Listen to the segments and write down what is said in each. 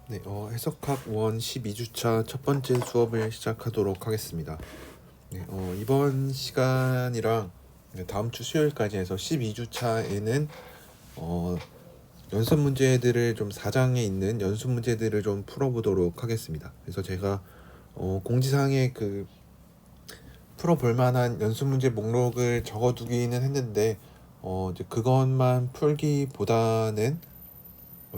네, 해석학 1 12주차 첫 번째 수업을 시작하도록 하겠습니다. 네, 이번 시간이랑 다음 주 수요일까지 해서 12주차에는 연습 문제들을 좀 4장에 있는 연습 문제들을 좀 풀어보도록 하겠습니다. 그래서 제가 공지사항에 그 풀어볼 만한 연습 문제 목록을 적어두기는 했는데 이제 그것만 풀기보다는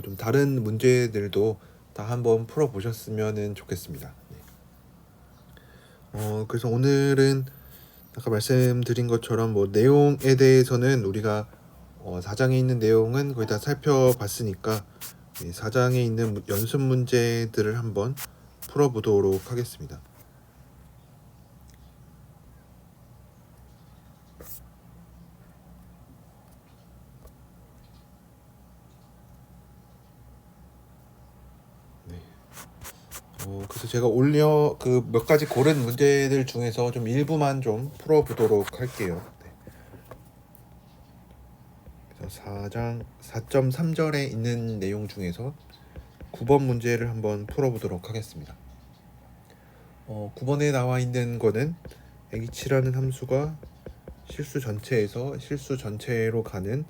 좀 다른 문제들도 다 한번 풀어보셨으면 좋겠습니다. 네. 그래서 오늘은 아까 말씀드린 것처럼 뭐 내용에 대해서는 우리가 4장에 있는 내용은 거의 다 살펴봤으니까 4장에 있는 연습 문제들을 한번 풀어보도록 하겠습니다. 그래서 제가 올려 그 몇 가지 고른 문제들 중에서 좀 일부만 좀 풀어보도록 할게요. 네. 그래서 4장 4.3절에 있는 내용 중에서 9번 문제를 한번 풀어보도록 하겠습니다. 9번에 나와 있는 거는 h라는 함수가 실수 전체에서 실수 전체로 가는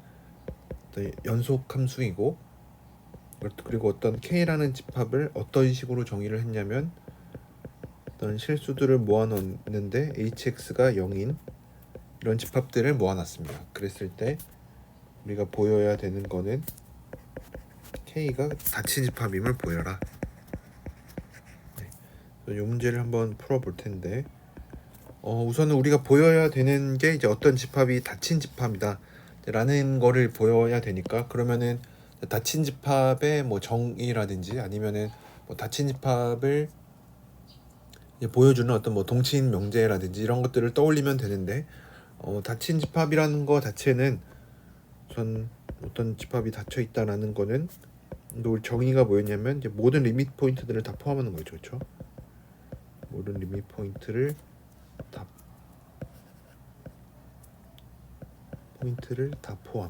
연속 함수이고, 그리고 어떤 k라는 집합을 어떤 식으로 정의를 했냐면 어떤 실수들을 모아놓는데 hx가 0인 이런 집합들을 모아놨습니다. 그랬을 때 우리가 보여야 되는 거는 k가 닫힌 집합임을 보여라. 이 문제를 한번 풀어볼 텐데, 우선은 우리가 보여야 되는 게 이제 어떤 집합이 닫힌 집합이다 라는 거를 보여야 되니까, 그러면은 닫힌 집합의 뭐 정의라든지 아니면은 뭐 닫힌 집합을 보여주는 어떤 뭐 동치인 명제라든지 이런 것들을 떠올리면 되는데, 닫힌 집합이라는 거 자체는 우선 어떤 집합이 닫혀 있다라는 거는 정의가 뭐였냐면 이제 모든 리밋 포인트들을 다 포함하는 거죠, 그렇죠? 모든 리밋 포인트를 다 포함.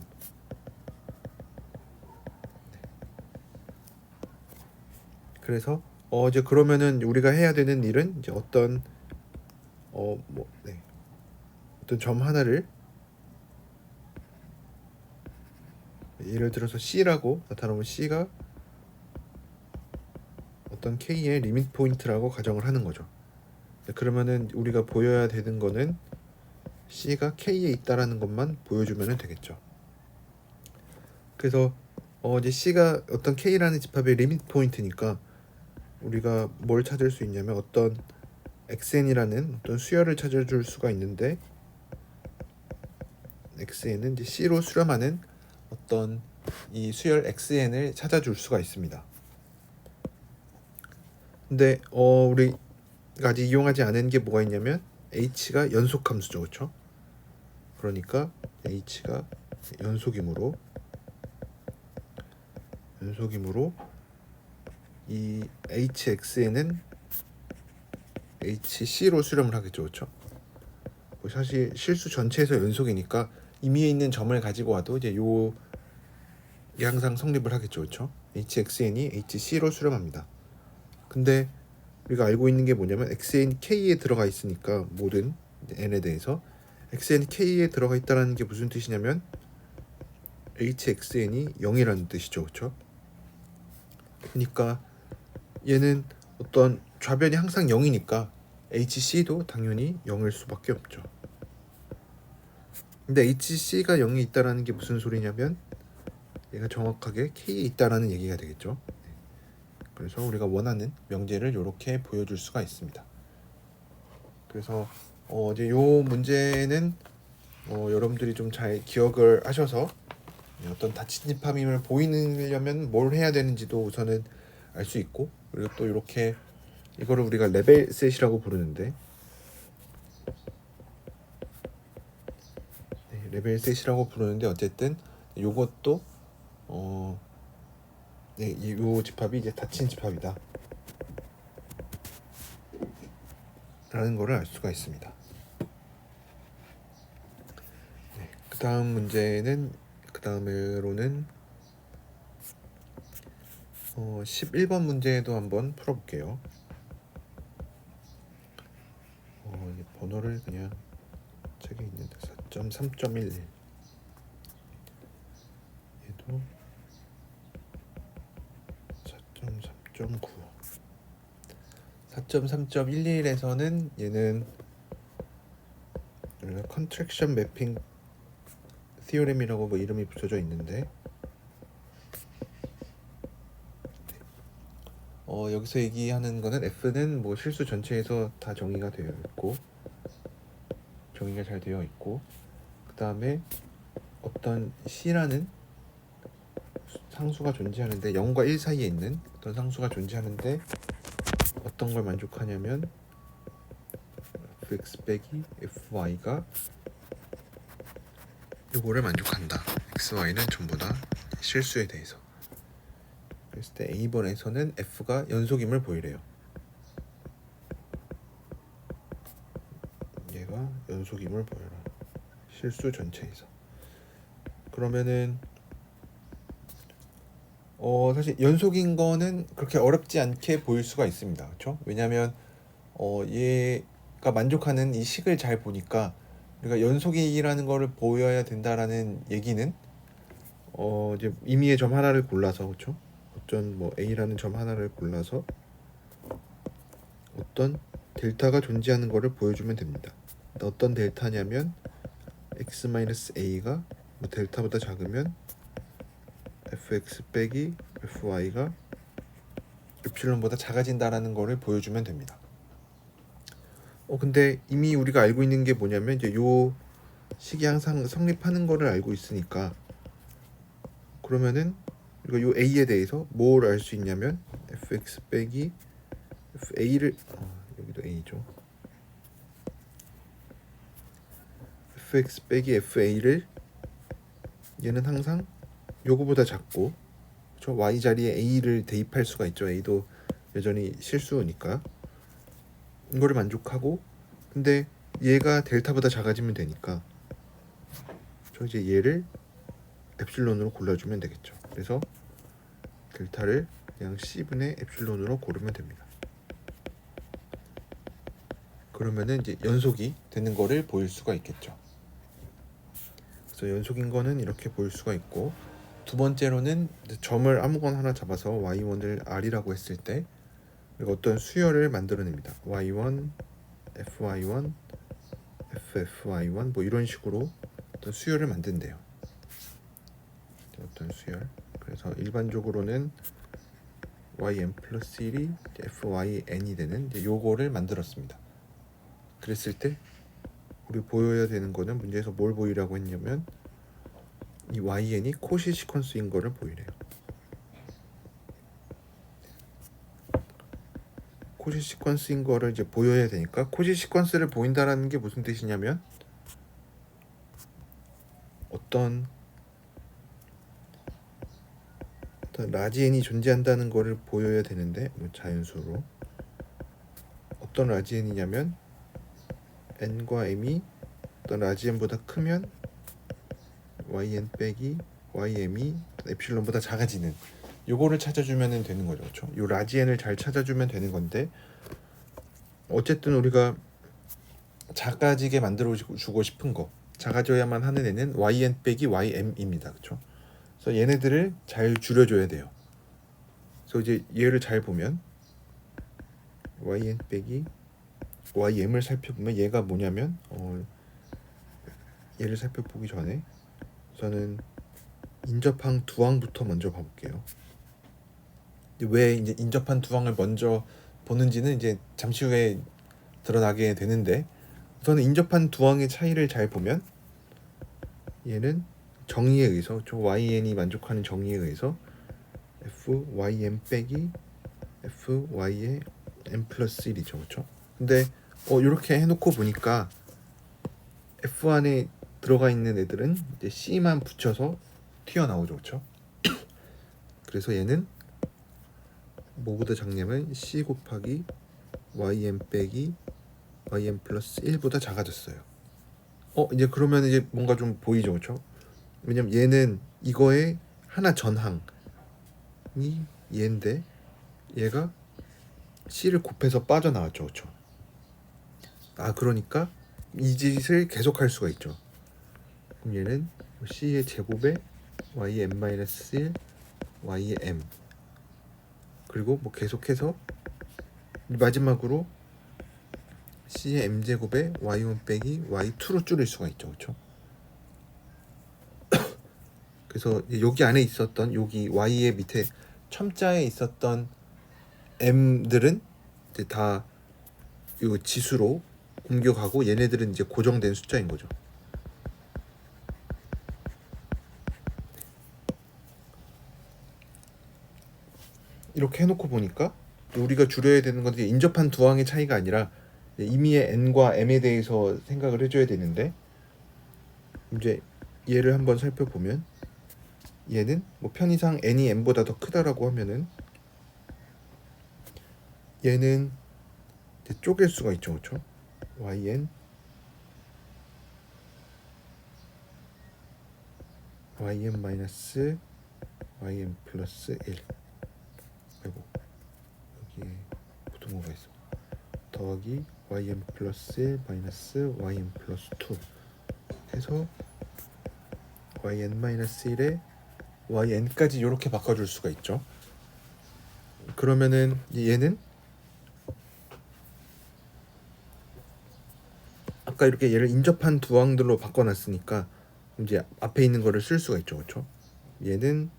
그래서 이제 그러면은 우리가 해야 되는 일은 이제 어떤 어떤 점 하나를 예를 들어서 C라고 나타나면 C가 어떤 K의 리밋 포인트라고 가정을 하는 거죠. 그러면은 우리가 보여야 되는 거는 C가 K에 있다라는 것만 보여주면 되겠죠. 그래서 이제 C가 어떤 K라는 집합의 리밋 포인트니까 우리가 뭘 찾을 수 있냐면 어떤 xn이라는 어떤 수열을 찾아줄 수가 있는데, xn은 이제 C로 수렴하는 어떤 이 수열 xn을 찾아줄 수가 있습니다. 근데 우리가 아직 이용하지 않은 게 뭐가 있냐면 h가 연속함수죠, 그렇죠? 그러니까 h가 연속이므로 이 hxn은 hc로 수렴을 하겠죠, 그렇죠? 사실 실수 전체에서 연속이니까 임의에 있는 점을 가지고 와도 이제 이게 항상 성립을 하겠죠, 그렇죠? hxn이 hc로 수렴합니다. 근데 우리가 알고 있는 게 뭐냐면 xn k에 들어가 있으니까 모든 n에 대해서 xn k에 들어가 있다라는 게 무슨 뜻이냐면 hxn이 0이라는 뜻이죠, 그렇죠? 그러니까 얘는 어떤 좌변이 항상 0이니까 hc도 당연히 0일 수밖에 없죠. 근데 hc가 0이 있다라는 게 무슨 소리냐면 얘가 정확하게 k에 있다라는 얘기가 되겠죠. 그래서 우리가 원하는 명제를 이렇게 보여줄 수가 있습니다. 그래서 이제 요 문제는 여러분들이 좀 잘 기억을 하셔서 어떤 닫힌 집합임을 보이려면 뭘 해야 되는지도 우선은 알 수 있고, 그리고 또 이렇게 이거를 우리가 레벨셋이라고 부르는데, 레벨셋이라고 부르는데 어쨌든 요것도 요 집합이 이제 닫힌 집합이다 라는 거를 알 수가 있습니다. 그 다음 문제는 그 다음으로는 11번 문제도 한번 풀어볼게요. 이 번호를 그냥 책에 있는데 4.3.11 얘도 4.3.9 4.3.11에서는 얘는 컨트랙션 매핑 티오렘이라고 뭐 이름이 붙여져 있는데 여기서 얘기하는 거는 F는 뭐 실수 전체에서 다 정의가 되어 있고 정의가 잘 되어 있고 그 다음에 어떤 C라는 상수가 존재하는데 0과 1 사이에 있는 어떤 상수가 존재하는데 어떤 걸 만족하냐면 fx 빼기 fy가 요거를 만족한다. xy는 전부 다 실수에 대해서. 그랬을 때 A번에서는 f가 연속임을 보이래요. 얘가 연속임을 보여라. 실수 전체에서. 그러면은 사실 연속인 거는 그렇게 어렵지 않게 보일 수가 있습니다. 그렇죠? 왜냐하면 얘가 만족하는 이 식을 잘 보니까 우리가 연속이라는 거를 보여야 된다라는 얘기는 이제 임의의 점 하나를 골라서 그렇죠? 어떤 뭐 A라는 점 하나를 골라서 어떤 델타가 존재하는 거를 보여주면 됩니다. 어떤 델타냐면 x-a가 뭐 델타보다 작으면 fx 빼기 fy가 에플silon보다 작아진다라는 거를 보여주면 됩니다. 근데 이미 우리가 알고 있는 게 뭐냐면 이제 요 식이 항상 성립하는 거를 알고 있으니까 그러면은 우리가 요 a에 대해서 뭘 알 수 있냐면 fx 빼기 fa를 여기도 a죠. fx 빼기 fa를 얘는 항상 요거보다 작고 저 y 자리에 a를 대입할 수가 있죠. a도 여전히 실수니까 이거를 만족하고 근데 얘가 델타보다 작아지면 되니까 저 이제 얘를 엡실론으로 골라주면 되겠죠. 그래서 델타를 그냥 c분의 엡실론으로 고르면 됩니다. 그러면은 이제 연속이 되는 거를 보일 수가 있겠죠. 그래서 연속인 거는 이렇게 보일 수가 있고 두 번째로는 점을 아무거나 하나 잡아서 y1을 r이라고 했을 때 우리가 어떤 수열을 만들어냅니다. y1, fy1, ffy1 뭐 이런 식으로 어떤 수열을 만든대요. 어떤 수열. 그래서 일반적으로는 yn 플러스 1이 fyn이 되는 요거를 만들었습니다. 그랬을 때 우리 보여야 되는 거는 문제에서 뭘 보이라고 했냐면 이 yn이 코시 시퀀스인 거를 보이래요. 코시 시퀀스인 거를 이제 보여야 되니까 코시 시퀀스를 보인다라는 게 무슨 뜻이냐면 어떤 라지 n이 존재한다는 거를 보여야 되는데 뭐 자연수로 어떤 라지 n이냐면 n과 m이 어떤 라지 n보다 크면 yn 빼기 ym이 엡실론보다 작아지는 요거를 찾아주면 되는 거죠. 그렇죠? 요 라지 n을 잘 찾아주면 되는 건데 어쨌든 우리가 작아지게 만들어 주고 싶은 거 작아져야만 하는 애는 yn 빼기 ym입니다. 그렇죠? 그래서 얘네들을 잘 줄여줘야 돼요. 그래서 이제 얘를 잘 보면 yn 빼기 ym을 살펴보면 얘가 뭐냐면 얘를 살펴보기 전에 우선은 인접항 두 항부터 먼저 봐볼게요. 왜 이제 인접한 두 항을 먼저 보는지는 이제 잠시 후에 드러나게 되는데 우선은 인접한 두 항의 차이를 잘 보면 얘는 정의에 의해서 저 yn이 만족하는 정의에 의해서 fym 빼기 fy의 n 플러스 1이죠. 그렇죠? 근데 이렇게 해놓고 보니까 f 안에 들어가 있는 애들은 이제 c만 붙여서 튀어나오죠. 그렇죠? 그래서 얘는 뭐보다 작냐면 c 곱하기 ym 빼기 ym 플러스 1보다 작아졌어요. 이제 그러면 이제 뭔가 좀 보이죠. 그렇죠? 왜냐면 얘는 이거에 하나 전항 얘인데 얘가 C를 곱해서 빠져나왔죠, 그렇죠? 그러니까 이 짓을 계속 할 수가 있죠. 그럼 얘는 C의 제곱에 yn-1 ym 그리고 뭐 계속해서 마지막으로 C의 m제곱에 y1 빼기 y2로 줄일 수가 있죠, 그렇죠? 그래서 여기 안에 있었던 여기 y의 밑에 첨자에 있었던 m들은 이제 다 이 지수로 옮겨가고 얘네들은 이제 고정된 숫자인 거죠. 이렇게 해놓고 보니까 우리가 줄여야 되는 건 인접한 두 항의 차이가 아니라 임의의 n과 m에 대해서 생각을 해줘야 되는데, 이제 얘를 한번 살펴보면 얘는 뭐 편의상 n이 m보다 더 크다라고 하면은 얘는 쪼갤 수가 있죠, 그렇죠? yn 마이너스 ym 플러스 1. 아이고, 여기에 부등호가 있어. 더하기 ym 플러스 1 마이너스 ym 플러스 2 해서 yn 마이너스 1에 yn까지 이렇게 바꿔줄 수가 있죠. 그러면은 얘는 아까 이렇게 얘를 인접한 두 항들로 바꿔놨으니까 이제 앞에 있는 거를 쓸 수가 있죠, 그렇죠? 얘는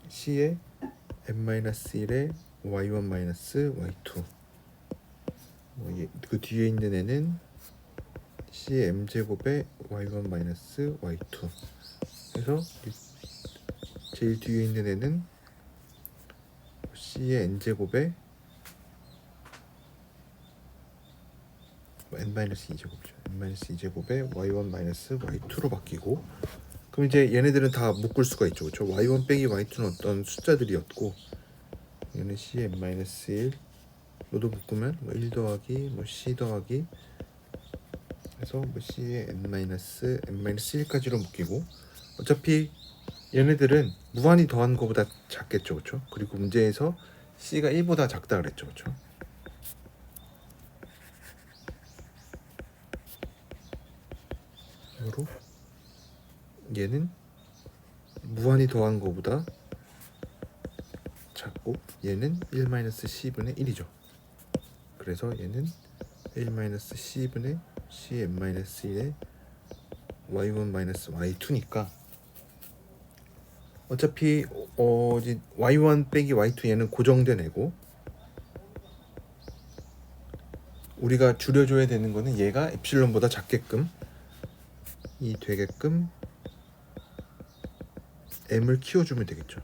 C의 m-1에 y1-y2 그 뒤에 있는 애는 C의 m제곱에 y1-y2 해서 제일 뒤에 있는 애는 C의 n제곱에 n-2제곱이죠. n-2제곱에 y1-y2로 바뀌고, 그럼 이제 얘네들은 다 묶을 수가 있죠, 그렇죠? y1 빼기 y2는 어떤 숫자들이었고, 얘는 C의 n-1 로도 묶으면 뭐 1 더하기 뭐 C 더하기 해서 뭐 C의 n-1까지로 묶이고, 어차피 얘네들은 무한히 더한 거보다 작겠죠, 그렇죠? 그리고 문제에서 C가 1보다 작다 그랬죠, 그렇죠? 으로 얘는 무한히 더한 거보다 작고 얘는 1-C분의 1이죠. 그래서 얘는 1-C분의 Cn-1에 y1-y2니까 어차피 y1 빼기 y2 얘는 고정된 애고, 우리가 줄여줘야 되는 거는 얘가 엡실론보다 작게끔 이 되게끔 m을 키워주면 되겠죠.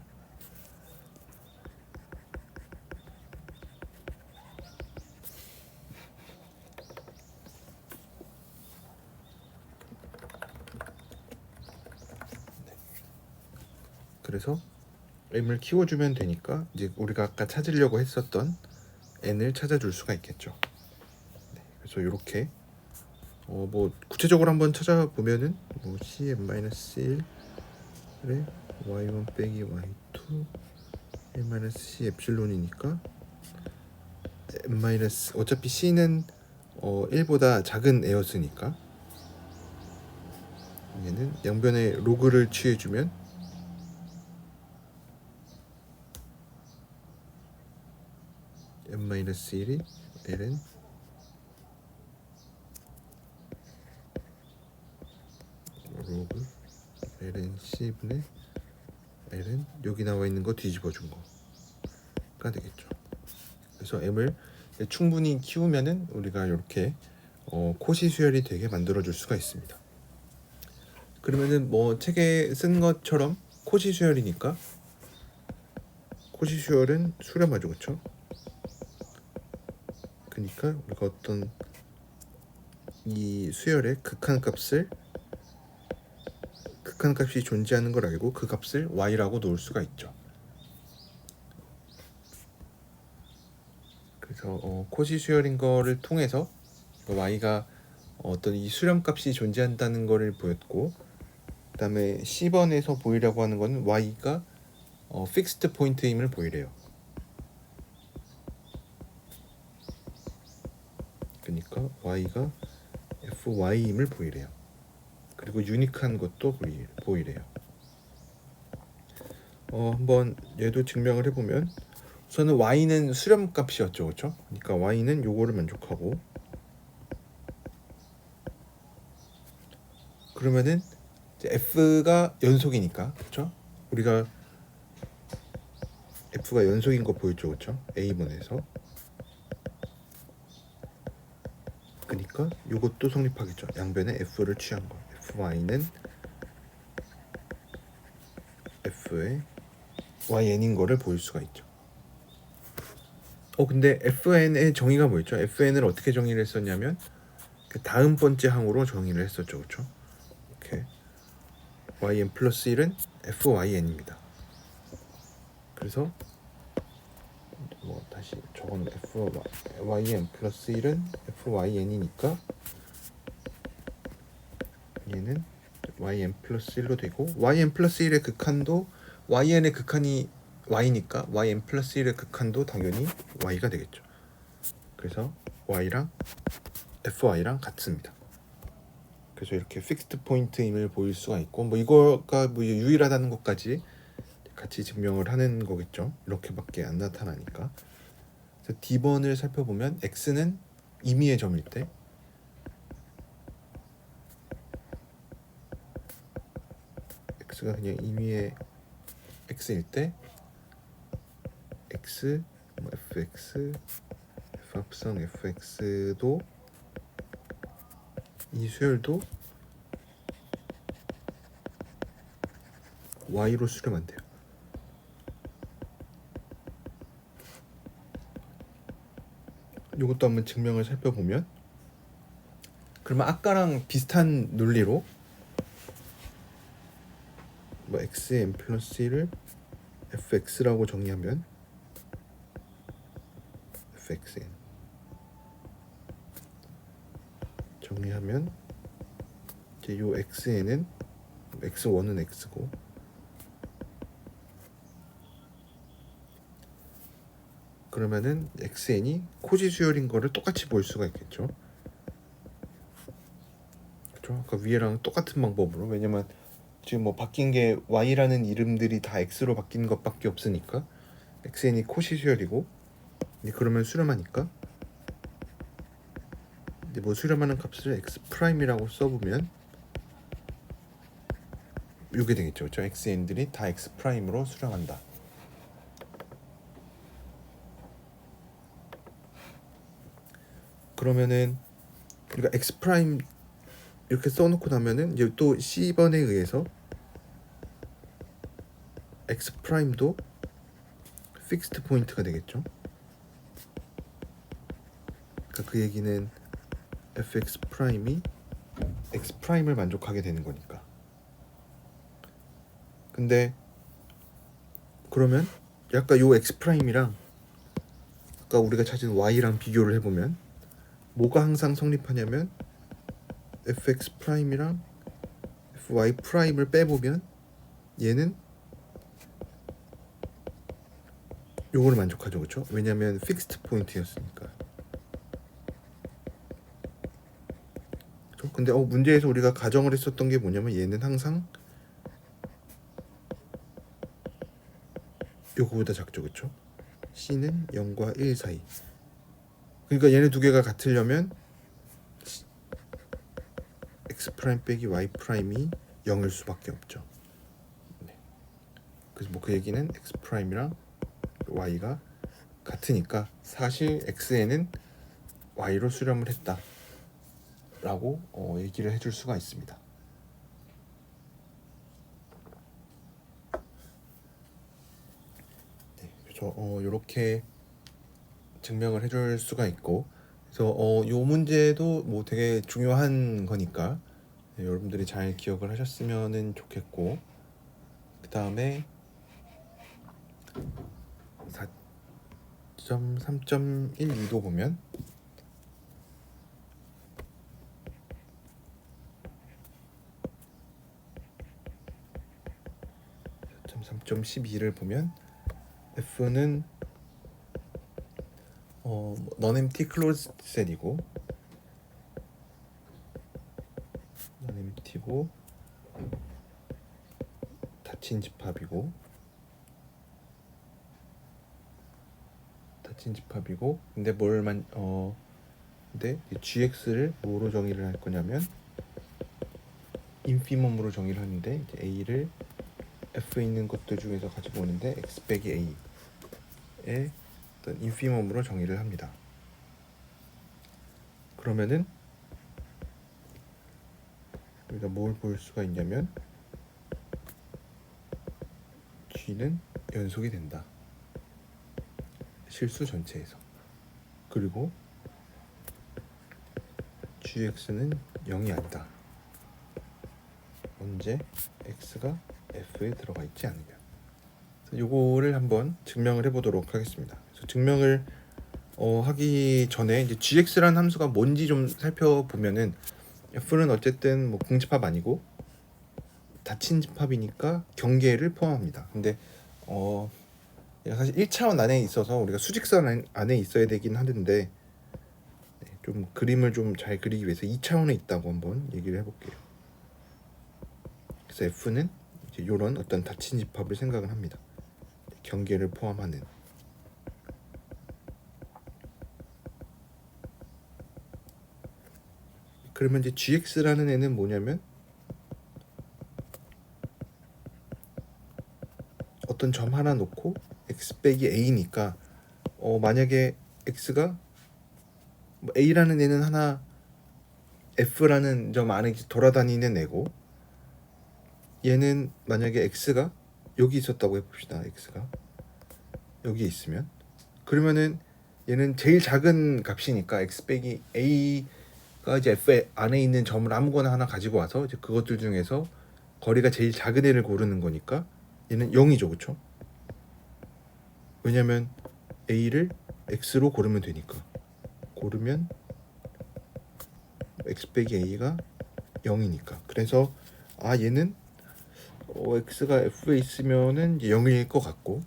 그래서 m을 키워주면 되니까 이제 우리가 아까 찾으려고 했었던 n을 찾아줄 수가 있겠죠. 그래서 이렇게 뭐 구체적으로 한번 찾아보면은 뭐 cn-1에 y1 빼기 y2 n-c 엡실론이니까 n- 어차피 c는 1보다 작은 애였으니까 얘는 양변에 로그를 취해주면 n-1이 ln 로그 ln c분의 ln 여기 나와 있는 거 뒤집어 준 거가 되겠죠. 그래서 m을 충분히 키우면은 우리가 이렇게 코시 수열이 되게 만들어 줄 수가 있습니다. 그러면은 뭐 책에 쓴 것처럼 코시 수열이니까 코시 수열은 수렴하죠, 그렇죠? 그러니까 우리가 어떤 이 수열의 극한값이 존재하는 걸 알고 그 값을 y라고 놓을 수가 있죠. 그래서 코시 수열인 거를 통해서 y가 어떤 이 수렴값이 존재한다는 거를 보였고, 그다음에 C번에서 보이려고 하는 거는 y가 픽스드 포인트임을 보이래요. 그러니까 y가 fy임을 보이래요. 그리고 유니크한 것도 보이래요. 한번 얘도 증명을 해보면 우선은 y는 수렴값이었죠, 그렇죠? 그러니까 y는 요거를 만족하고, 그러면은 이제 f가 연속이니까, 그렇죠? 우리가 f가 연속인 거 보였죠, 그렇죠? A번에서. 그러니까 요것도 성립하겠죠. 양변에 f를 취한 거. fy는 f의 yn인 거를 보일 수가 있죠. 근데 fn의 정의가 뭐였죠? fn을 어떻게 정의를 했었냐면 그 다음 번째 항으로 정의를 했었죠, 그렇죠? 이렇게 yn 플러스 1은 fyn입니다. 그래서 뭐 다시 저건 yn 플러스 1은 fyn이니까 얘는 yn 플러스 1로 되고, yn 플러스 1의 극한도 yn의 극한이 y니까 yn 플러스 1의 극한도 당연히 y가 되겠죠. 그래서 y랑 fy랑 같습니다. 그래서 이렇게 픽스드 포인트임을 보일 수가 있고, 뭐 이거가 뭐 유일하다는 것까지 같이 증명을 하는 거겠죠. 이렇게밖에 안 나타나니까. 그래서 D번을 살펴보면 x는 임의의 점일 때, x가 그냥 임의의 x일 때 x, 뭐 fx, f 합성 fx도 이 수열도 y로 수렴한대요. 이것도 한번 증명을 살펴보면, 그러면 아까랑 비슷한 논리로 뭐 x의 n 플러스 1을 fx라고 정의하면 fxn 정리하면 이제 요 xn은 x1은 x고, 그러면은 xn이 코지 수열인 거를 똑같이 볼 수가 있겠죠. 그렇죠? 아까 위에랑 똑같은 방법으로, 왜냐면 지금 뭐 바뀐 게 y라는 이름들이 다 x로 바뀐 것밖에 없으니까 xn이 코시 수열이고, 그러면 수렴하니까 이제 뭐 수렴하는 값을 x 프라임이라고 써보면 이게 되겠죠. 그렇죠? xn들이 다 x 프라임으로 수렴한다. 그러면은 우리가 x 프라임 이렇게 써놓고 나면은 이제 또 C번에 의해서 x 프라임도 픽스드 포인트가 되겠죠. 그러니까 그 얘기는 fx 프라임이 x 프라임을 만족하게 되는 거니까. 근데 그러면 약간 요 x 프라임이랑 아까 우리가 찾은 y랑 비교를 해보면 뭐가 항상 성립하냐면 fx 프라임이랑 fy 프라임을 빼보면 얘는 요거를 만족하죠, 그렇죠? 왜냐면 픽스드 포인트였으니까. 그렇죠? 근데 문제에서 우리가 가정을 했었던 게 뭐냐면 얘는 항상 요거보다 작죠, 그렇죠? c는 0과 1 사이. 그러니까 얘네 두 개가 같으려면 x 프라임 빼기 y 프라임이 0일 수밖에 없죠. 네. 그래서 뭐 그 얘기는 x 프라임이랑 y가 같으니까 사실 x에는 y로 수렴을 했다라고 얘기를 해줄 수가 있습니다. 네, 그래서 이렇게 증명을 해줄 수가 있고, 그래서 요 문제도 뭐 되게 중요한 거니까 여러분들이 잘 기억을 하셨으면 좋겠고, 그 다음에 4.3.12도 보면 F.12를 보면 F는 non-empty closed 셀이고 non-empty고 닫힌 집합이고 근데 근데 GX를 뭐로 정의를 할 거냐면 인피멈으로 정의를 하는데 이제 A를 F에 있는 것들 중에서 가지고 오는데 X 빼기 A의 어떤 인피멈으로 정의를 합니다. 그러면은 우리가 뭘 볼 수가 있냐면 G는 연속이 된다. 실수 전체에서. 그리고 GX는 0이 아니다. 언제 X가 F에 들어가 있지 않으면. 요거를 한번 증명을 해보도록 하겠습니다. 그래서 증명을 하기 전에 이제 GX라는 함수가 뭔지 좀 살펴보면은 F는 어쨌든 뭐 공집합 아니고 닫힌 집합이니까 경계를 포함합니다. 근데 사실 1차원 안에 있어서 우리가 수직선 안에 있어야 되긴 하는데 좀 그림을 좀 잘 그리기 위해서 2차원에 있다고 한번 얘기를 해볼게요. 그래서 F는 이제 이런 어떤 닫힌 집합을 생각을 합니다. 경계를 포함하는. 그러면 이제 GX라는 애는 뭐냐면 어떤 점 하나 놓고 X 빼기 A니까 만약에 X가 A라는 애는 하나 F라는 점 안에 돌아다니는 애고 얘는 만약에 X가 여기 있었다고 해봅시다. X가 여기 있으면 그러면은 얘는 제일 작은 값이니까 X 빼기 A가 이제 F 안에 있는 점을 아무거나 하나 가지고 와서 이제 그것들 중에서 거리가 제일 작은 애를 고르는 거니까 얘는 0이죠. 그쵸? 왜냐면 A를 X로 고르면 되니까 고르면 X 빼기 A가 0이니까 그래서 얘는 X가 F에 있으면은 이제 0일 것 같고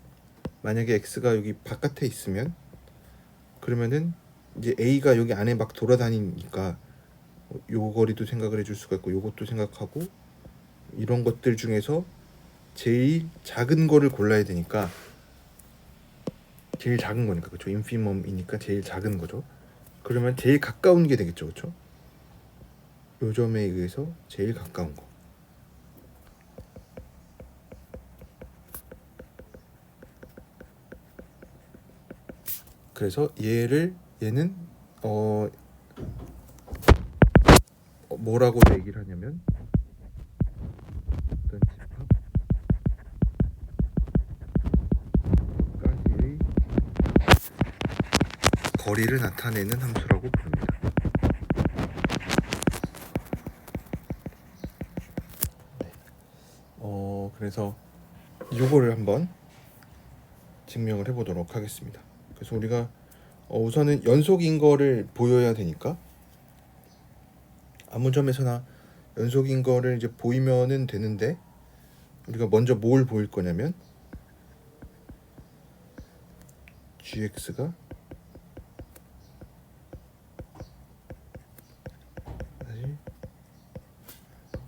만약에 X가 여기 바깥에 있으면 그러면은 이제 A가 여기 안에 막 돌아다니니까 요 거리도 생각을 해줄 수가 있고 요것도 생각하고 이런 것들 중에서 제일 작은 거를 골라야 되니까 제일 작은 거니까 그렇죠. 인피멈이니까 제일 작은 거죠. 그러면 제일 가까운 게 되겠죠. 그렇죠? 요 점에 의해서 제일 가까운 거. 그래서 얘는 뭐라고 얘기를 하냐면 어떤 집합까지의 거리를 나타내는 함수라고 부릅니다. 네. 그래서 요거를 한번 증명을 해보도록 하겠습니다. 그래서 우리가 우선은 연속인 거를 보여야 되니까 아무 점에서나 연속인 거를 이제 보이면은 되는데 우리가 먼저 뭘 보일 거냐면 GX가 사실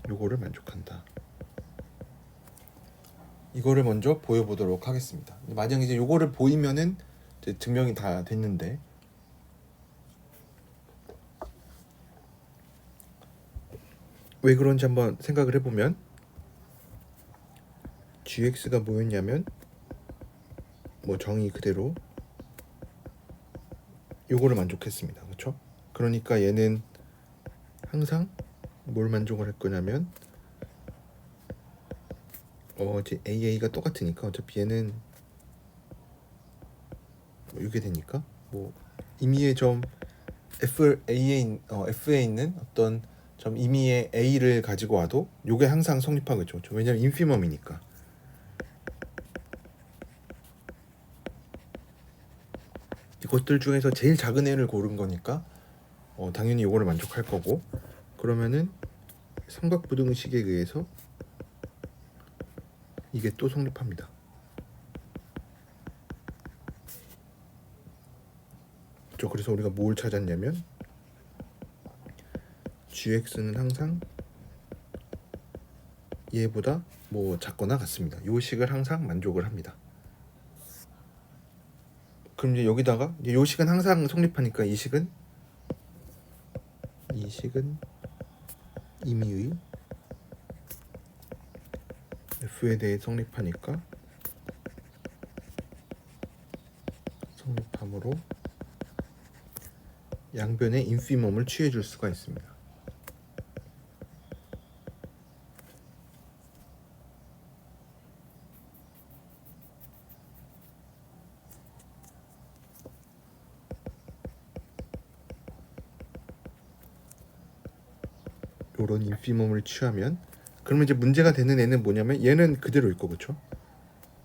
요거를 만족한다. 이거를 먼저 보여보도록 하겠습니다. 만약에 이제 요거를 보이면은 이제 증명이 다 됐는데 왜 그런지 한번 생각을 해보면 GX가 뭐였냐면 뭐 정의 그대로 요거를 만족했습니다. 그렇죠? 그러니까 얘는 항상 뭘 만족을 할 거냐면 이제 AA가 똑같으니까 어차피 얘는 이게 되니까 뭐 임의의 점 F에 있는 어떤 점 임의의 A를 가지고 와도 요게 항상 성립하겠죠. 왜냐면 인피멈이니까. 이것들 중에서 제일 작은 애를 고른 거니까 당연히 요거를 만족할 거고 그러면은 삼각부등식에 의해서 이게 또 성립합니다. 그렇죠. 그래서 우리가 뭘 찾았냐면 gx는 항상 얘보다 뭐 작거나 같습니다. 요 식을 항상 만족을 합니다. 그럼 이제 여기다가 이제 요 식은 항상 성립하니까 이 식은 임의의 f에 대해 성립하니까 성립함으로 양변의 인피멈을 취해 줄 수가 있습니다. 요런 인피멈을 취하면 그러면 이제 문제가 되는 애는 뭐냐면 얘는 그대로 있고 그렇죠?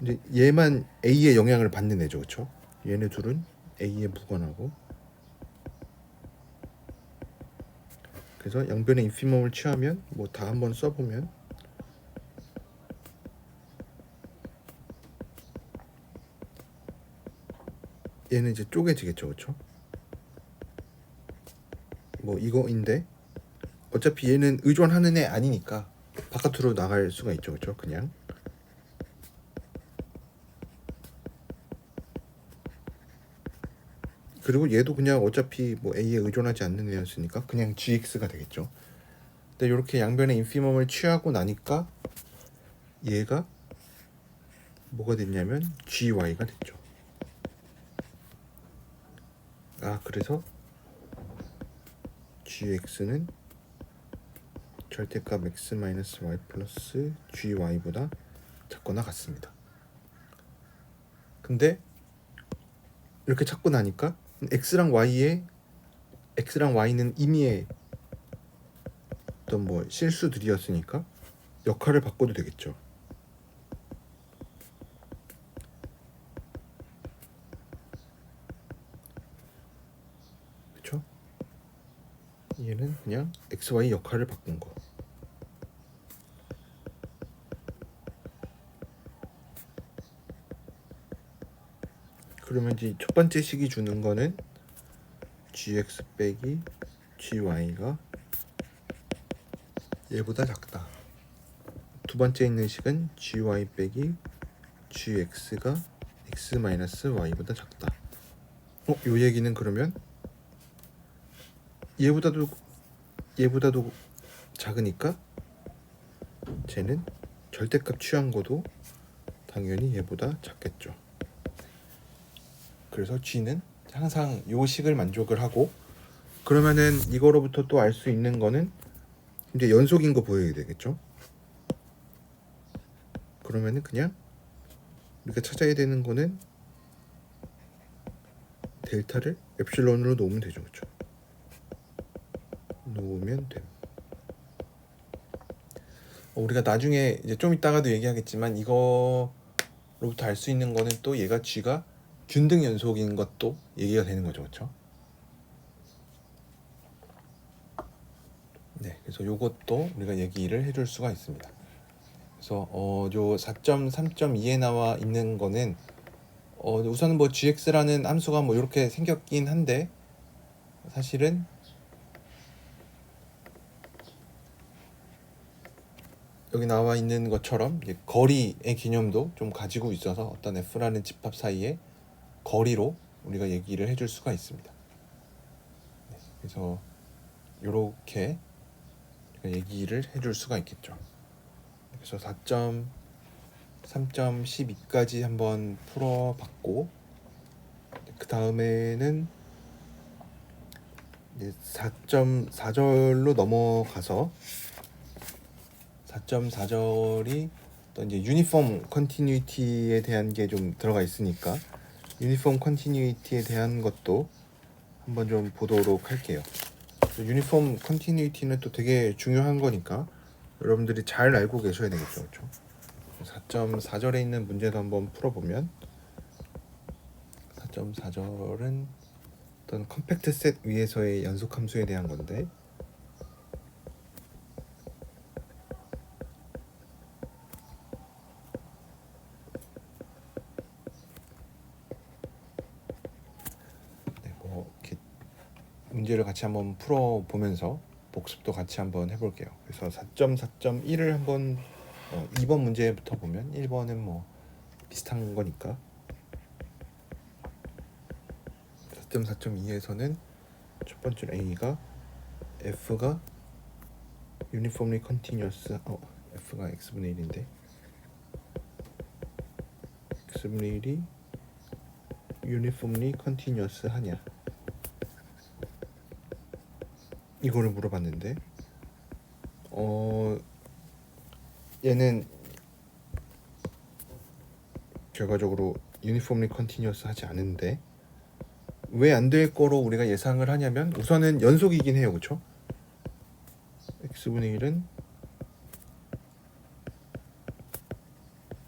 이제 얘만 A의 영향을 받는 애죠. 그렇죠? 얘네 둘은 A에 무관하고 그래서 양변의 인피멈을 취하면 뭐 다 한번 써보면 얘는 이제 쪼개지겠죠. 그렇죠? 뭐 이거인데 어차피 얘는 의존하는 애 아니니까 바깥으로 나갈 수가 있죠. 그렇죠? 그냥 그리고 얘도 그냥 어차피 뭐 A에 의존하지 않는 애였으니까 그냥 GX가 되겠죠. 근데 이렇게 양변의 인피멈을 취하고 나니까 얘가 뭐가 됐냐면 GY가 됐죠. 아 그래서 GX는 절대값 x-y 플러스 gy보다 작거나 같습니다. 근데 이렇게 찾고 나니까 x랑 y는 이미의 어떤 뭐 실수들이었으니까 역할을 바꿔도 되겠죠. 그렇죠? 얘는 그냥 xy 역할을 바꾼 거. 그러면 이제 첫 번째 식이 주는 거는 gx 빼기 gy가 얘보다 작다. 두 번째 있는 식은 gy 빼기 gx가 x-y보다 작다. 요 얘기는 그러면 얘보다도 작으니까 쟤는 절대값 취한 거도 당연히 얘보다 작겠죠. 그래서 g는 항상 요 식을 만족을 하고 그러면은 이거로부터 또 알 수 있는 거는 이제 연속인 거 보여야 되겠죠. 그러면은 그냥 우리가 찾아야 되는 거는 델타를 엡실론으로 놓으면 되죠. 그렇죠? 놓으면 됨. 우리가 나중에 이제 좀 이따가도 얘기하겠지만 이거로부터 알 수 있는 거는 또 얘가 g가 균등 연속인 것도 얘기가 되는 거죠. 그렇죠? 네, 그래서 요것도 우리가 얘기를 해줄 수가 있습니다. 그래서 요 4.3.2에 나와 있는 거는 우선은 뭐 gx라는 함수가 뭐 이렇게 생겼긴 한데 사실은 여기 나와 있는 것처럼 거리의 개념도 좀 가지고 있어서 어떤 f라는 집합 사이에 거리로 우리가 얘기를 해줄 수가 있습니다. 네, 그래서 이렇게 얘기를 해줄 수가 있겠죠. 그래서 4.3.12까지 한번 풀어봤고 그 다음에는 4.4절로 넘어가서 4.4절이 또 이제 유니폼 컨티뉴이티에 대한 게 좀 들어가 있으니까 유니폼 컨티뉴이티에 대한 것도 한번 좀 보도록 할게요. 유니폼 컨티뉴이티는 또 되게 중요한 거니까 여러분들이 잘 알고 계셔야 되겠죠. 그렇죠? 4.4절에 있는 문제도 한번 풀어보면 4.4절은 어떤 컴팩트 셋 위에서의 연속 함수에 대한 건데 네, 뭐 이렇게 문제를 같이 한번 풀어 보면서 복습도 같이 한번 해볼게요. 그래서 4.4.1을 한번 2번 문제부터 보면 1번은 뭐 비슷한 거니까 4.4.2에서는 첫 번째 A가 F가 uniformly continuous F가 X분의 1인데 X분의 1이 uniformly continuous 하냐 이거를 물어봤는데 얘는 결과적으로 uniformly continuous 하지 않은데 왜 안 될 거로 우리가 예상을 하냐면 우선은 연속이긴 해요. 그쵸? X분의 1은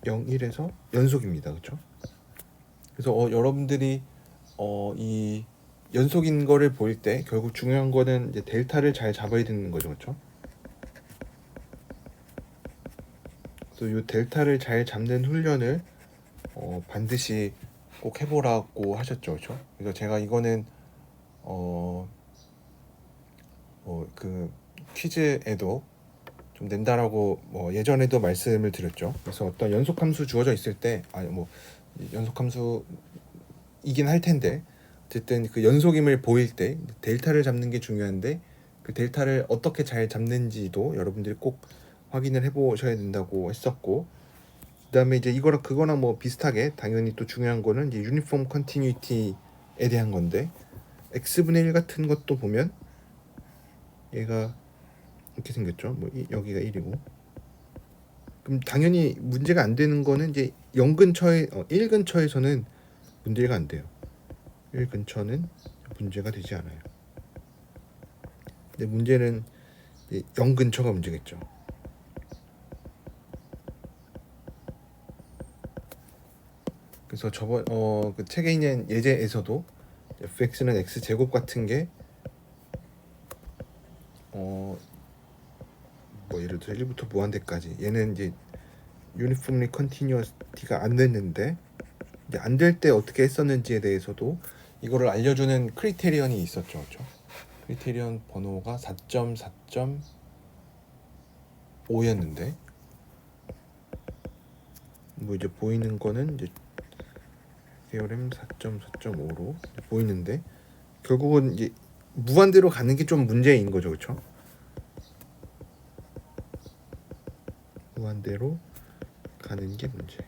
0, 1에서 연속입니다. 그쵸? 그래서 여러분들이 이 연속인 거를 보일 때 결국 중요한 거는 이제 델타를 잘 잡아야 되는 거죠. 그쵸? 그래서 이 델타를 잘 잡는 훈련을 반드시 꼭 해보라고 하셨죠. 그쵸? 그래서 제가 이거는 그 퀴즈에도 좀 낸다라고 예전에도 말씀을 드렸죠. 그래서 어떤 연속함수 주어져 있을 때 연속함수이긴 할 텐데 어쨌든 그 연속임을 보일 때 델타를 잡는 게 중요한데 그 델타를 어떻게 잘 잡는지도 여러분들이 꼭 확인을 해보셔야 된다고 했었고 그다음에 이제 이거랑 그거랑 뭐 비슷하게 당연히 또 중요한 거는 이제 유니폼 컨티뉴이티에 대한 건데 x분의 1 같은 것도 보면 얘가 이렇게 생겼죠. 여기가 1이고 그럼 당연히 문제가 안 되는 거는 이제 0 근처에 1 근처에서는 문제가 안 돼요. 1 근처는 문제가 되지 않아요. 근데 문제는 0 근처가 문제겠죠. 그래서 저번 그 책에 있는 예제에서도 fx는 x 제곱 같은 게 예를 들어 1부터 무한대까지 얘는 이제 uniformly continuity가 안 됐는데 안 될 때 어떻게 했었는지에 대해서도 이거를 알려주는 크리테리언이 있었죠. 그렇죠? 크리테리언 번호가 4.4.5였는데 이제 보이는 거는 이제 테오렘 4.4.5로 보이는데 결국은 이제 무한대로 가는 게 좀 문제인 거죠. 그렇죠? 무한대로 가는 게 문제.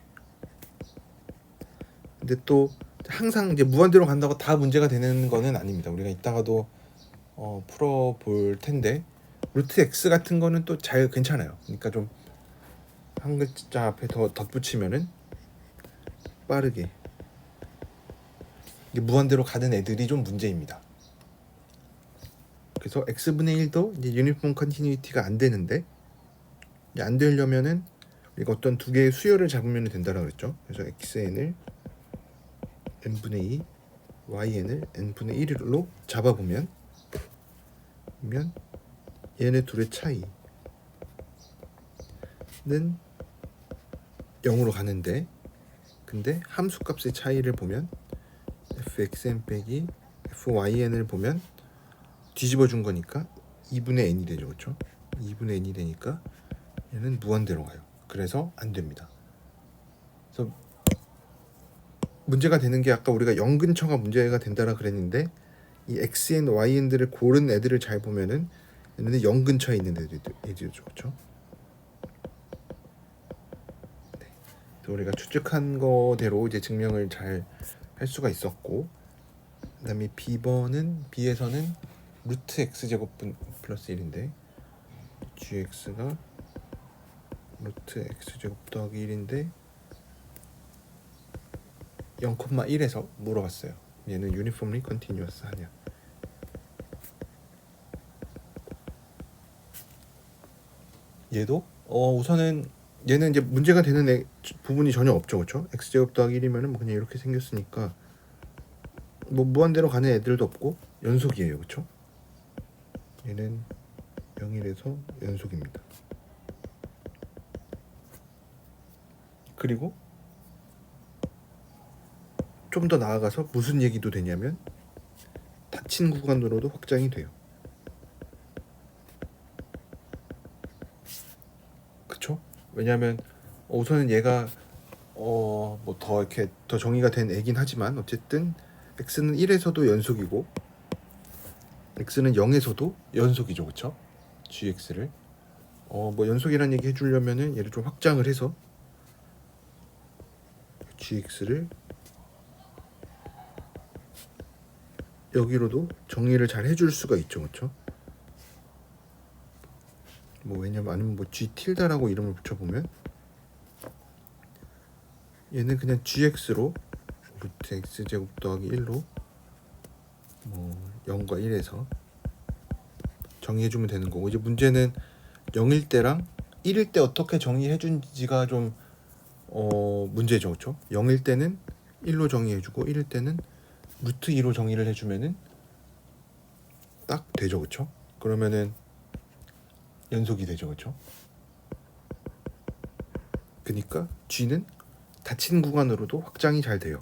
근데 또 항상 이제 무한대로 간다고 다 문제가 되는 거는 아닙니다. 우리가 이따가도 풀어 볼 텐데 루트 x 같은 거는 또 잘 괜찮아요. 그러니까 좀 한 글자 앞에 더 덧붙이면은 빠르게 이게 무한대로 가는 애들이 좀 문제입니다. 그래서 x분의 1도 이제 유니폼 컨티뉴이티가 안 되는데 안 되려면은 우리가 어떤 두 개의 수열을 잡으면 된다라고 그랬죠. 그래서 xn을 n분의 2, yn을 n분의 1로 잡아보면 얘네 둘의 차이는 0으로 가는데 근데 함수값의 차이를 보면 fxn 빼기 fyn을 보면 뒤집어 준 거니까 2분의 n이 되죠. 그렇죠? 2분의 n이 되니까 얘는 무한대로 가요. 그래서 안 됩니다. 그래서 문제가 되는 게 아까 우리가 0 근처가 문제가 된다라 그랬는데 이 xn, yn들을 고른 애들을 잘 보면은 얘네는 0 근처에 있는 애들이죠. 그렇죠? 네. 우리가 추측한 거대로 이제 증명을 잘 할 수가 있었고 그다음에 B에서는 루트 x 제곱 플러스 1인데 gx가 루트 x 제곱 더하기 1인데 0,1에서 물어봤어요. 얘는 uniformly continuous 하냐. 얘도 우선은 얘는 이제 문제가 되는 부분이 전혀 없죠. 그렇죠? x제곱 더하기 1이면은 그냥 이렇게 생겼으니까 무한대로 가는 애들도 없고 연속이에요. 그렇죠? 얘는 0일에서 연속입니다. 그리고 좀 더 나아가서 무슨 얘기도 되냐면 닫힌 구간으로도 확장이 돼요. 그쵸? 왜냐하면 우선은 얘가 뭐 더 이렇게 더 정의가 된 애긴 하지만 어쨌든 x는 1에서도 연속이고 x는 0에서도 연속이죠, 그쵸? gx를 뭐 연속이라는 얘기 해주려면은 얘를 좀 확장을 해서 gx를 여기로도 정리를 잘 해줄 수가 있죠, 그쵸? 뭐 왜냐면 아니면 뭐 g 틸다라고 이름을 붙여보면 얘는 그냥 gx로 루트 x제곱 더하기 1로 뭐 0과 1에서 정의해주면 되는 거고, 이제 문제는 0일 때랑 1일 때 어떻게 정의해준지가 좀 문제죠, 그렇죠? 0일 때는 1로 정의해주고 1일 때는 루트 2로 정의를 해주면은 딱 되죠, 그렇죠? 그러면은 연속이 되죠, 그렇죠? 그러니까 g는 닫힌 구간으로도 확장이 잘 돼요.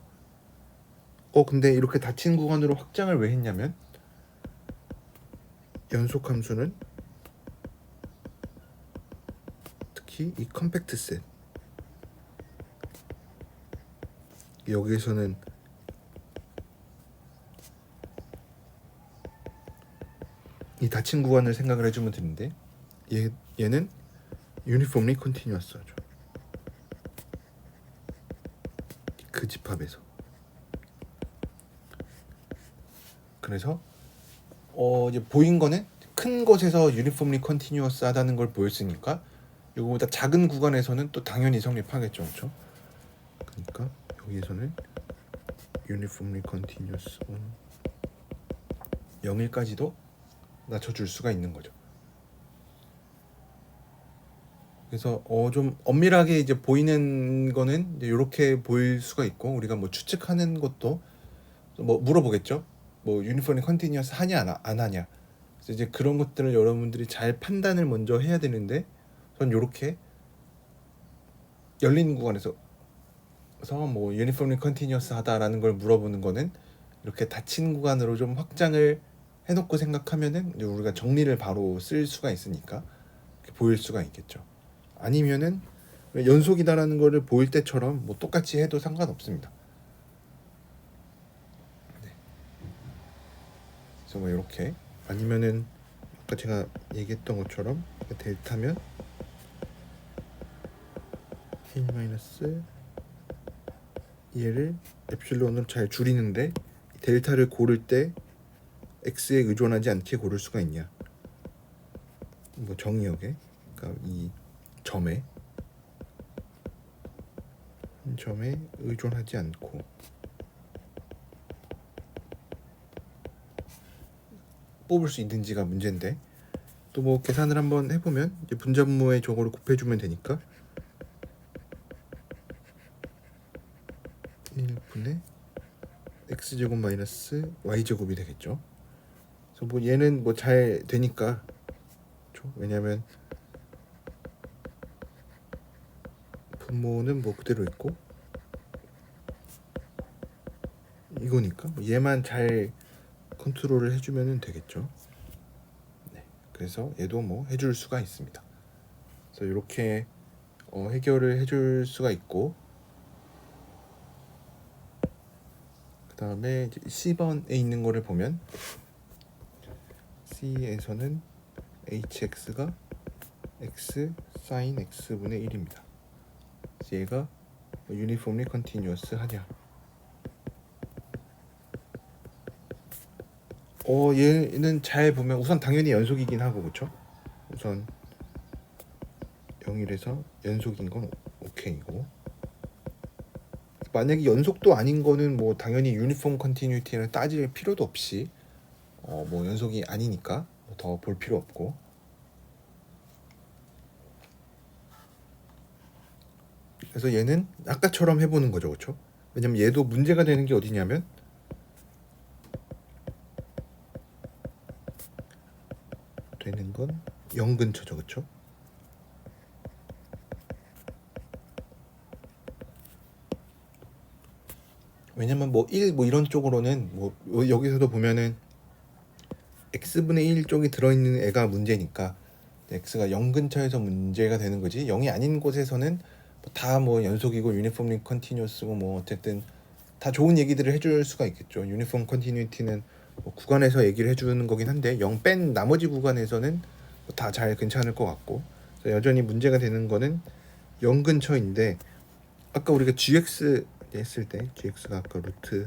근데 이렇게 닫힌 구간으로 확장을 왜 했냐면 연속 함수는 특히 이 컴팩트 셋 여기에서는 이 닫힌 구간을 생각을 해주면 되는데 얘는 uniformly continuous 하죠. 그 집합에서. 그래서 이제 보인 거는 큰 것에서 uniformly continuous 하다는 걸 보였으니까 이거보다 작은 구간에서는 또 당연히 성립하겠죠, 그렇죠? 그러니까 여기에서는 uniformly continuous 0일까지도 낮춰줄 수가 있는 거죠. 그래서 좀 엄밀하게 이제 보이는 거는 이제 이렇게 보일 수가 있고, 우리가 뭐 추측하는 것도 뭐 물어보겠죠. 뭐 유니폼이 컨티뉴어스 하냐 안 하냐. 그래서 이제 그런 것들을 여러분들이 잘 판단을 먼저 해야 되는데, 전 이렇게 열린 구간에서 뭐 유니폼이 컨티뉴어스 하다라는 걸 물어보는 거는 이렇게 닫힌 구간으로 좀 확장을 해놓고 생각하면은 우리가 정리를 바로 쓸 수가 있으니까 보일 수가 있겠죠. 아니면은 연속이다라는 거를 보일 때처럼 뭐 똑같이 해도 상관없습니다. 네. 그래서 뭐 이렇게, 아니면은 아까 제가 얘기했던 것처럼 델타면 1 마이너스 얘를 엡실론으로 잘 줄이는데 델타를 고를 때 x에 의존하지 않게 고를 수가 있냐. 뭐 정의역에, 그러니까 이 점에 의존하지 않고 뽑을 수 있는지가 문제인데, 또 뭐 계산을 한번 해보면 이제 분자분모에 저거를 곱해주면 되니까 1분의 x제곱 마이너스 y제곱이 되겠죠. 그래서 뭐 얘는 뭐 잘 되니까, 왜냐면 분모는 뭐 그대로 있고 이거니까 뭐 얘만 잘 컨트롤을 해주면 되겠죠. 네, 그래서 얘도 뭐 해줄 수가 있습니다. 그래서 이렇게 해결을 해줄 수가 있고, 그 다음에 C번에 있는 거를 보면 C에서는 hx가 x sin x분의 1입니다. 얘가 uniformly continuous 하냐. 얘는 잘 보면 우선 당연히 연속이긴 하고, 그쵸? 우선 0일에서 연속인 건 오케이고, 만약에 연속도 아닌 거는 뭐 당연히 유니폼 컨티뉴티를 따질 필요도 없이 뭐 연속이 아니니까 더 볼 필요 없고, 그래서 얘는 아까처럼 해보는 거죠, 그렇죠? 왜냐면 얘도 문제가 되는 게 어디냐면 되는 건 0 근처죠, 그렇죠? 왜냐면 뭐 1 뭐 이런 쪽으로는 뭐 여기서도 보면은 x분의 1 쪽이 들어있는 애가 문제니까 x가 0 근처에서 문제가 되는 거지 0이 아닌 곳에서는 다 뭐 연속이고 유니폼리 컨티뉴어스고 뭐 어쨌든 다 좋은 얘기들을 해줄 수가 있겠죠. 유니폼 컨티뉴이티는 뭐 구간에서 얘기를 해주는 거긴 한데 0 뺀 나머지 구간에서는 다 잘 괜찮을 것 같고 여전히 문제가 되는 거는 0 근처인데 아까 우리가 gx 했을 때 gx가 아까 루트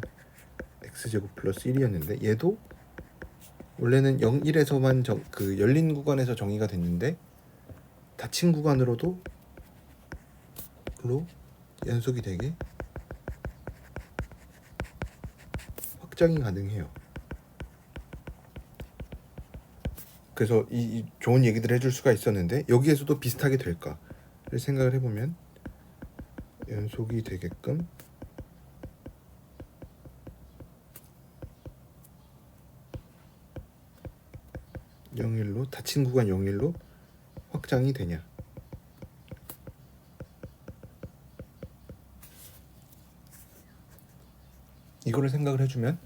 x제곱 플러스 1이었는데 얘도 원래는 0, 1에서만 그 열린 구간에서 정의가 됐는데 닫힌 구간으로도 연속이 되게 확장이 가능해요. 그래서 이 좋은 얘기들을 해줄 수가 있었는데 여기에서도 비슷하게 될까 생각을 해보면 연속이 되게끔 영일로 닫힌 구간 0일로 확장이 되냐. 이거를 생각을 해주면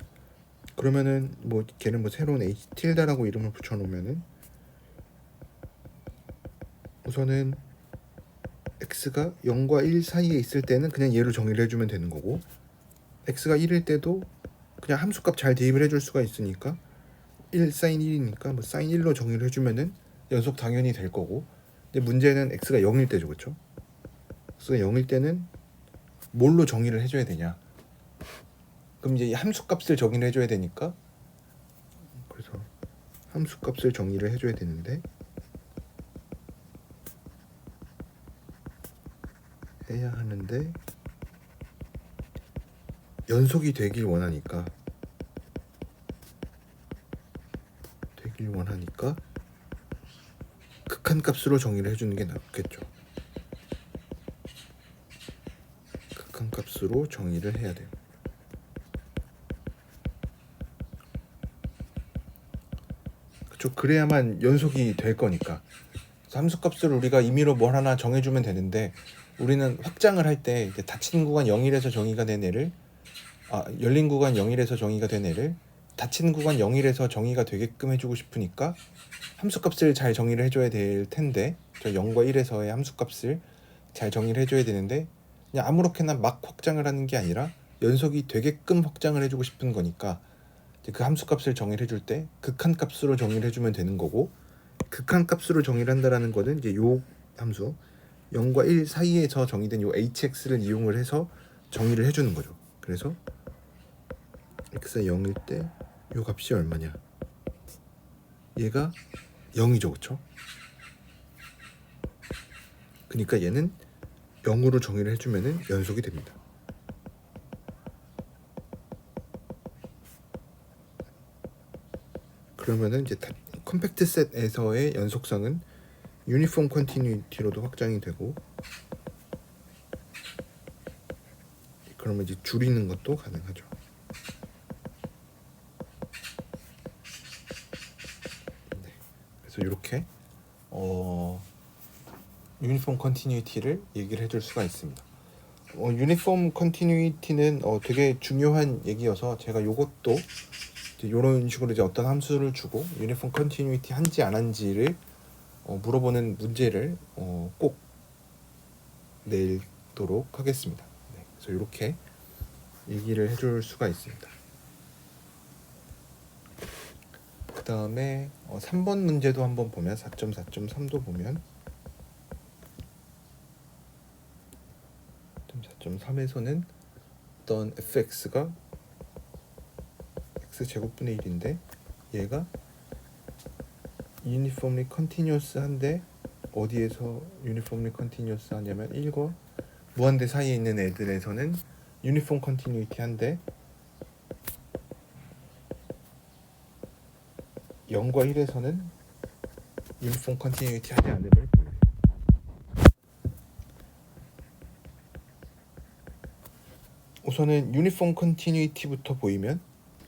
그러면은 뭐 걔는 뭐 새로운 h 틸다라고 이름을 붙여놓으면은 우선은 x가 0과 1 사이에 있을 때는 그냥 얘로 정의를 해주면 되는 거고 x가 1일 때도 그냥 함수값 잘 대입을 해줄 수가 있으니까 1 사인 1이니까 뭐 사인 1로 정의를 해주면은 연속 당연히 될 거고 근데 문제는 x가 0일 때죠. 그렇죠? x가 0일 때는 뭘로 정의를 해줘야 되냐. 그럼 이제 이 함수값을 정의를 해줘야 되니까 그래서 함수값을 정의를 해줘야 되는데 해야 하는데 연속이 되길 원하니까 극한값으로 정의를 해주는 게 낫겠죠. 극한값으로 정의를 해야 돼요. 그렇죠. 그래야만 연속이 될 거니까. 함수값을 우리가 임의로 뭘 하나 정해주면 되는데 우리는 확장을 할 때 닫힌 구간 0일에서 정의가 된 애를 열린 구간 0일에서 정의가 된 애를 닫힌 구간 0일에서 정의가 되게끔 해주고 싶으니까 함수값을 잘 정의를 해줘야 될 텐데 저 0과 1에서의 함수값을 잘 정의를 해줘야 되는데 그냥 아무렇게나 막 확장을 하는 게 아니라 연속이 되게끔 확장을 해주고 싶은 거니까 그 함수값을 정의를 해줄 때 극한값으로 정의를 해주면 되는 거고 극한값으로 정의를 한다라는 거는 이제 요 함수 0과 1 사이에서 정의된 요 hx를 이용을 해서 정의를 해주는 거죠. 그래서 x가 0일 때 요 값이 얼마냐? 얘가 0이죠, 그렇죠? 그러니까 얘는 0으로 정의를 해주면은 연속이 됩니다. 그러면은 이제 컴팩트 셋에서의 연속성은 유니폼 컨티뉴이티로도 확장이 되고 그러면 이제 줄이는 것도 가능하죠. 네. 그래서 이렇게 유니폼 컨티뉴이티를 얘기를 해줄 수가 있습니다. 유니폼 컨티뉴이티는 되게 중요한 얘기여서 제가 요것도 이런 식으로 이제 어떤 함수를 주고 유니폼 컨티뉴이티 한지 안 한지를 물어보는 문제를 꼭 내도록 하겠습니다. 네, 그래서 이렇게 얘기를 해줄 수가 있습니다. 그 다음에 3번 문제도 한번 보면 4.4.3도 보면 4.3에서는 어떤 fx가 x제곱분의 1인데 얘가 uniformly continuous 한데 어디에서 uniformly continuous 하냐면 1과 무한대 사이에 있는 애들에서는 uniform continuity 한데 0과 1에서는 uniform continuity 하지 않음을 보여요. 우선은 uniform continuity부터 보이면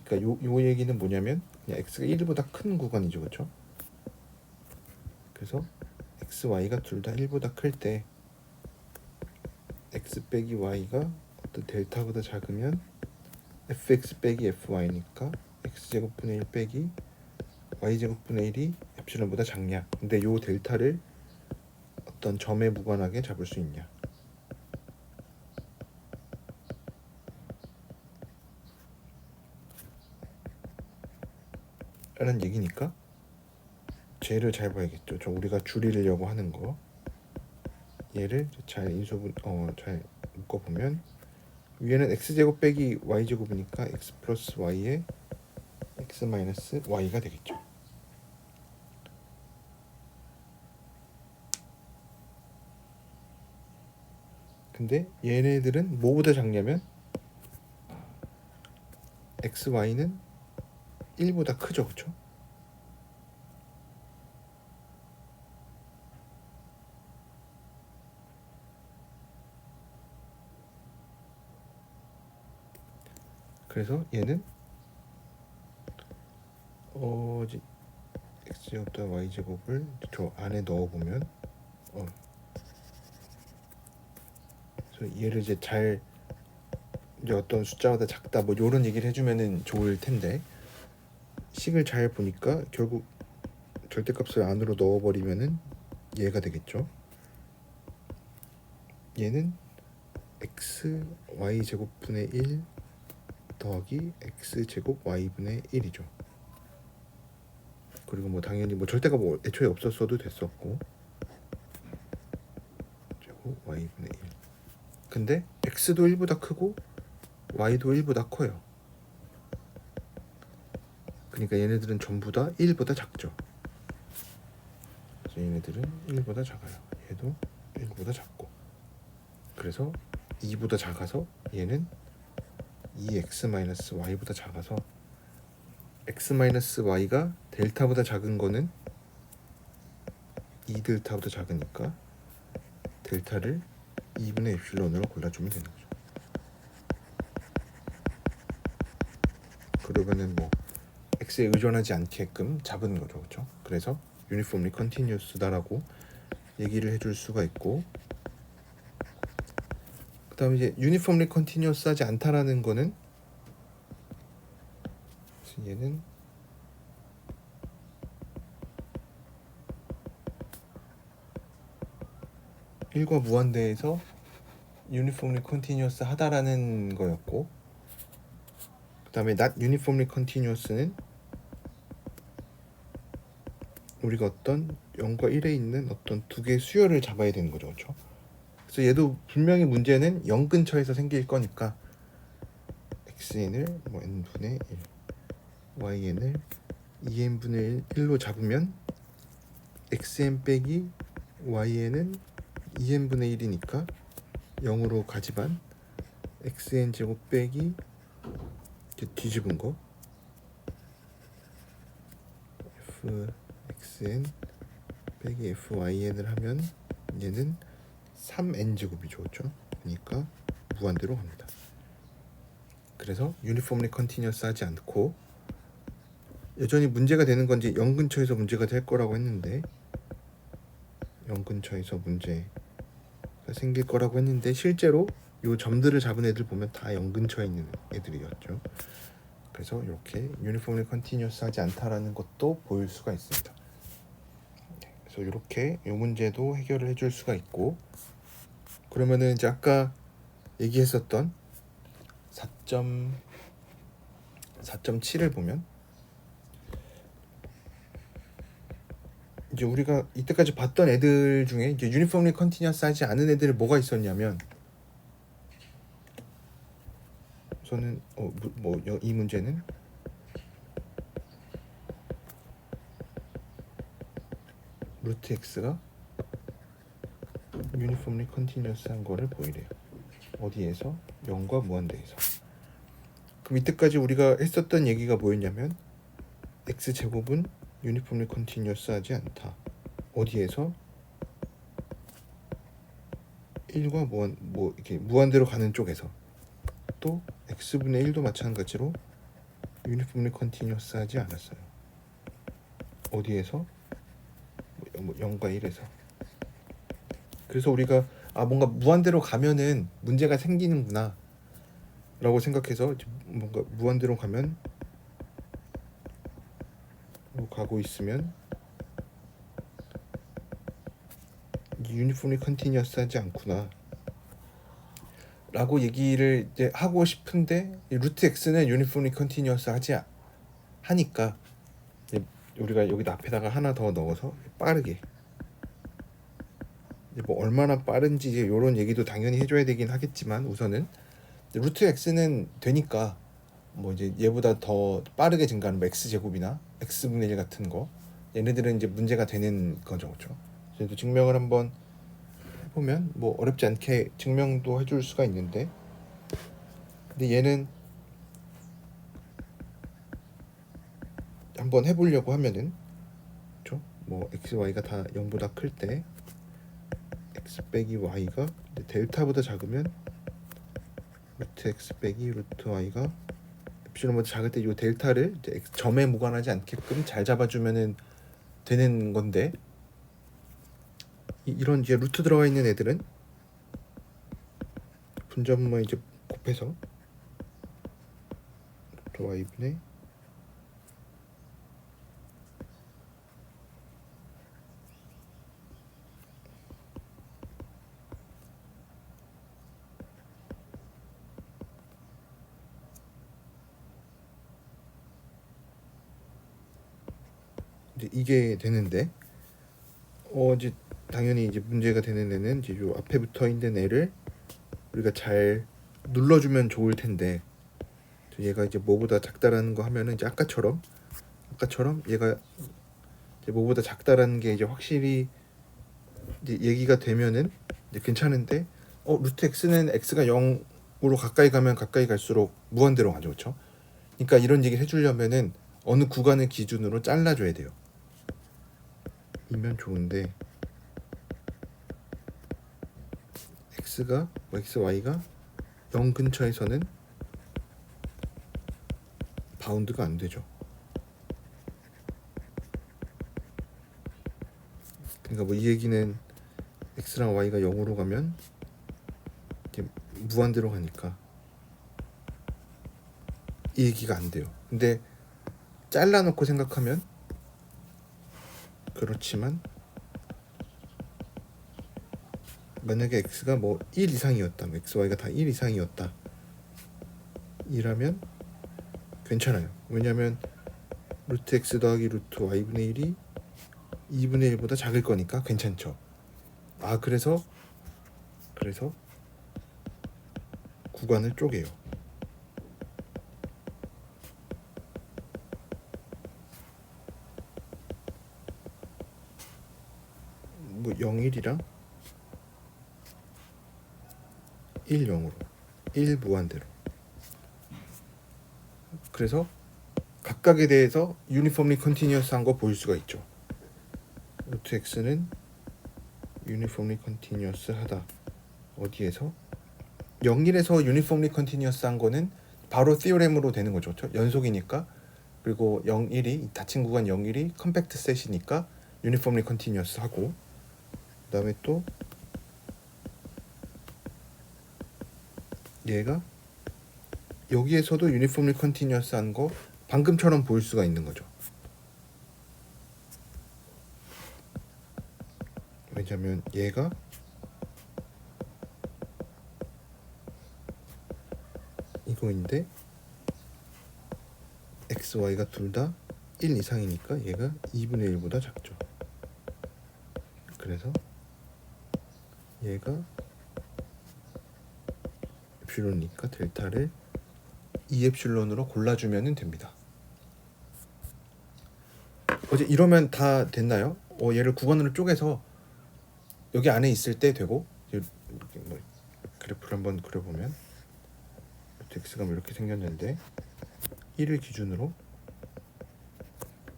그러니까 요 얘기는 뭐냐면 그냥 x가 1보다 큰 구간이죠. 그렇죠? 그래서 x, y가 둘 다 1보다 클 때 x 빼기 y가 어떤 델타보다 작으면 fx 빼기 fy니까 x제곱분의 1 빼기 y제곱분의 1이 엡실론보다 작냐. 근데 요 델타를 어떤 점에 무관하게 잡을 수 있냐. 라는 얘기니까 쟤를 잘 봐야겠죠. 저 우리가 줄이려고 하는 거. 얘를 잘 잘 묶어보면 위에는 x제곱 빼기 y제곱이니까 x 플러스 y에 x 마이너스 y가 되겠죠. 근데 얘네들은 뭐보다 작냐면 x, y는 1보다 크죠. 그쵸? 그래서 얘는 x제곱보다 y제곱을 저 안에 넣어보면 그래서 얘를 이제 잘 이제 어떤 숫자보다 작다 뭐 요런 얘기를 해주면은 좋을 텐데 식을 잘 보니까 결국 절대값을 안으로 넣어버리면은 얘가 되겠죠. 얘는 x y제곱분의 1 더하기 x제곱 y분의 1이죠. 그리고 뭐 당연히 뭐 절대가 뭐 애초에 없었어도 됐었고 제곱 y분의 1. 근데 x도 1보다 크고 y도 1보다 커요. 그러니까 얘네들은 전부 다 1보다 작죠. 그래서 얘네들은 1보다 작아요. 얘도 1보다 작고. 그래서 2보다 작아서 얘는 2x-y보다 작아서 x-y가 델타보다 작은 거는 2델타보다 작으니까 델타를 2분의 엡실론으로 골라주면 되는 거죠. 그러면은 뭐 x에 의존하지 않게끔 잡은 거죠. 그렇죠? 그래서 유니폼리 컨티뉴어스다라고 얘기를 해줄 수가 있고, 그 다음에 이제 유니폼리 컨티뉴어스하지 않다라는 거는 얘는 일과 무한대에서 유니폼리 컨티뉴어스 하다라는 거였고, 그 다음에 not uniformly continuous는 우리가 어떤 0과 1에 있는 어떤 두 개의 수열을 잡아야 되는 거죠. 그렇죠? 그래서 얘도 분명히 문제는 0 근처에서 생길 거니까 xn을 뭐 n분의 1 yn을 2n분의 1로 잡으면 xn 빼기 yn은 2n분의 1이니까 0으로 가지만 xn 제곱 빼기 뒤집은 거 fxn 빼기 fyn을 하면 얘는 3n 제곱이죠. 그렇죠? 그러니까 무한대로 갑니다. 그래서 유니폼리 컨티뉴어스 하지 않고 여전히 문제가 되는 건지 0 근처에서 문제가 될 거라고 했는데 0 근처에서 문제가 생길 거라고 했는데 실제로 요 점들을 잡은 애들 보면 다 0 근처에 있는 애들이었죠. 그래서 이렇게 유니폼리 컨티뉴어스 하지 않다라는 것도 보일 수가 있습니다. 그래서 이렇게 이 문제도 해결을 해줄 수가 있고, 그러면은 이제 아까 얘기했었던 4.7을 보면 이제 우리가 이때까지 봤던 애들 중에 이제 유니폼리 컨티뉴어스 하지 않은 애들 뭐가 있었냐면 우선은 이 문제는 루트 x가 유니폼리 컨티뉴어스한 거를 보이래요. 어디에서? 0과 무한대에서. 그럼 이때까지 우리가 했었던 얘기가 뭐였냐면 x제곱은 유니폼리 컨티뉴어스하지 않다. 어디에서? 1과 이렇게 무한대로 가는 쪽에서. 또 x분의 1도 마찬가지로 유니폼리 컨티뉴어스하지 않았어요. 어디에서? 0과 1에서. 그래서 우리가 뭔가 무한대로 가면은 문제가 생기는구나 라고 생각해서 뭔가 무한대로 가면 가고 있으면 유니폼이 컨티니어스하지 않구나 라고 얘기를 이제 하고 싶은데 루트 x는 유니폼이 컨티니어스 하니까 우리가 여기다 앞에다가 하나 더 넣어서 빠르게 뭐 얼마나 빠른지 이런 얘기도 당연히 해줘야 되긴 하겠지만 우선은 루트 x는 되니까 뭐 이제 얘보다 더 빠르게 증가하는 뭐 x제곱이나 x분의 1 같은 거 얘네들은 이제 문제가 되는 거죠, 그렇죠? 그래도 증명을 한번 해보면 뭐 어렵지 않게 증명도 해줄 수가 있는데, 근데 얘는 한번 해보려고 하면은, 그렇죠? 뭐 x, y가 다 0보다 클 때 x 빼기 y가 델타보다 작으면 루트 x 빼기 루트 y가 엡실론보다 작을 때 이 델타를 이제 점에 무관하지 않게끔 잘 잡아주면은 되는 건데, 이런 이제 루트 들어가 있는 애들은 분점만 이제 곱해서 루트 y분의 이제 이게 되는데, 이제 당연히 이제 문제가 되는 애는 이제 요 앞에 붙어 있는 애를 우리가 잘 눌러주면 좋을 텐데, 얘가 이제 뭐보다 작다라는 거 하면은 이제 아까처럼 얘가 이제 뭐보다 작다라는 게 이제 확실히 이제 얘기가 되면은 이제 괜찮은데, 루트 x는 x가 0으로 가까이 가면 가까이 갈수록 무한대로 가죠, 그렇죠? 그러니까 이런 얘기를 해주려면은 어느 구간을 기준으로 잘라줘야 돼요. 이면 좋은데 x가 x, y가 0 근처에서는 바운드가 안 되죠. 그러니까 뭐 이 얘기는 x랑 y가 0으로 가면 이렇게 무한대로 가니까 이 얘기가 안 돼요. 근데 잘라놓고 생각하면 그렇지만, 만약에 x가 뭐 1 이상이었다, x, y가 다 1 이상이었다 이라면 괜찮아요. 왜냐면 루트 x 더하기 루트 y분의 1이 2분의 1보다 작을 거니까 괜찮죠. 그래서 구간을 쪼개요. 뭐 0, 1이랑 1, 0으로 1 무한대로. 그래서 각각에 대해서 유니폼리 컨티니어스한 거 보일 수가 있죠. 루트 x는 유니폼리 컨티니어스하다. 어디에서? 0, 1에서 유니폼리 컨티니어스한 거는 바로 티오렘으로 되는 거죠. 연속이니까. 그리고 0, 1이 닫힌 구간 0, 1이 컴팩트 셋이니까 유니폼리 컨티니어스하고, 그다음에 또 얘가 여기에서도 유니폼리 컨티니어스한 거 방금처럼 보일 수가 있는 거죠. 왜냐면 얘가 이거인데 x, y가 둘 다 1 이상이니까 얘가 2분의 1보다 작죠. 그래서 얘가 엡실론이니까 델타를 2엡실론으로 골라주면 됩니다. 어제 이러면 다 됐나요? 얘를 구간으로 쪼개서 여기 안에 있을 때 되고, 뭐 그래프를 한번 그려보면 x가 이렇게 생겼는데 1을 기준으로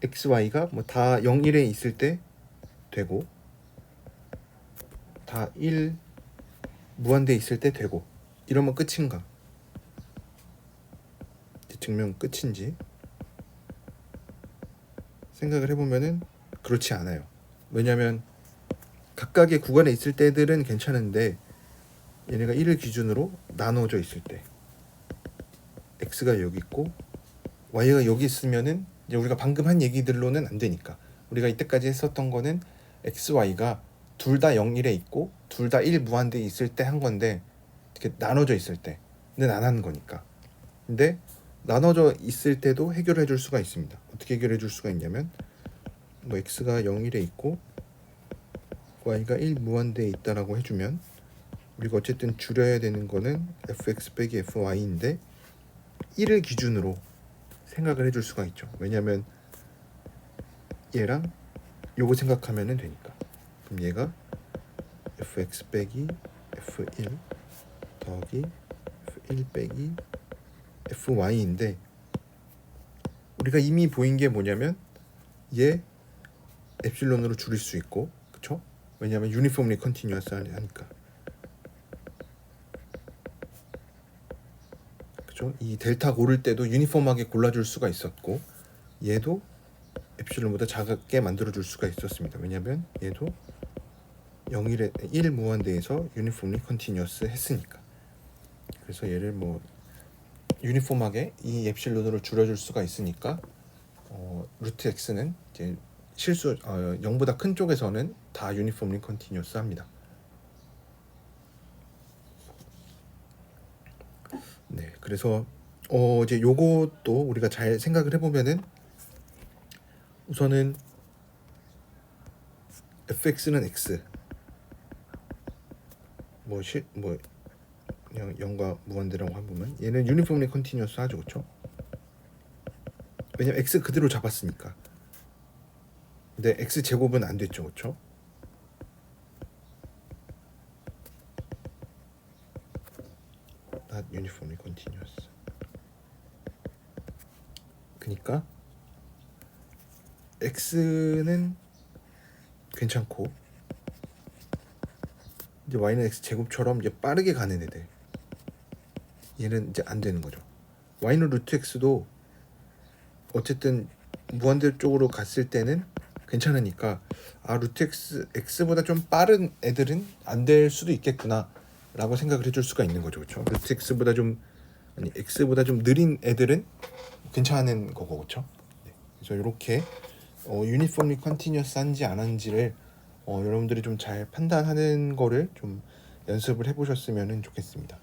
x, y가 뭐 다 0, 1에 있을 때 되고, 다 1 무한대 있을 때 되고, 이러면 끝인가? 증명 끝인지 생각을 해보면은 그렇지 않아요. 왜냐면 각각의 구간에 있을 때들은 괜찮은데 얘네가 1을 기준으로 나눠져 있을 때 x가 여기 있고 y가 여기 있으면은 이제 우리가 방금 한 얘기들로는 안 되니까 우리가 이때까지 했었던 거는 x, y가 둘 다 0, 1에 있고 둘 다 1 무한대에 있을 때 한 건데 이렇게 나눠져 있을 때는 안 하는 거니까. 근데 나눠져 있을 때도 해결해 줄 수가 있습니다. 어떻게 해결해 줄 수가 있냐면 뭐 x가 0, 1에 있고 y가 1 무한대에 있다라고 해주면 우리가 어쨌든 줄여야 되는 거는 fx 빼기 fy인데 1을 기준으로 생각을 해줄 수가 있죠. 왜냐면 얘랑 요거 생각하면 되니까. 그럼 얘가 fx 빼기 f1 더하기 f1 빼기 fy인데 우리가 이미 보인 게 뭐냐면 얘 엡실론으로 줄일 수 있고, 그쵸? 왜냐면 유니폼리 컨티뉴어스 하니까. 그쵸? 이 데이터 고를 때도 유니폼하게 골라줄 수가 있었고 얘도 엡실론보다 작게 만들어줄 수가 있었습니다. 왜냐면 얘도 0, 1 무한대에서 유니폼리 컨티뉴어스 했으니까. 그래서 얘를 뭐 유니폼하게 이 엡실론으로 줄여줄 수가 있으니까 루트 x는 이제 실수 0보다 큰 쪽에서는 다 유니폼리 컨티뉴어스 합니다. 네, 그래서 이제 요것도 우리가 잘 생각을 해보면은 우선은 fx는 x 뭐 그냥 0과 무한대라고 해보면 얘는 유니폼리 컨티뉴어스 하죠, 그렇죠? 왜냐면 x 그대로 잡았으니까. 근데 x 제곱은 안 됐죠, 그렇죠? not uniformly continuous. 그러니까 x는 괜찮고 이제 y는 x 제곱처럼 이제 빠르게 가는 애들 얘는 이제 안 되는 거죠. y는 루트 x도 어쨌든 무한대 쪽으로 갔을 때는 괜찮으니까 루트 x보다 좀 빠른 애들은 안 될 수도 있겠구나 라고 생각을 해줄 수가 있는 거죠, 그렇죠? 루트 x보다 좀 x보다 좀 느린 애들은 괜찮은 거고, 그렇죠? 네. 그래서 이렇게 유니폼리 컨티뉴어스한지 안 한지를 여러분들이 좀 잘 판단하는 거를 좀 연습을 해보셨으면 좋겠습니다.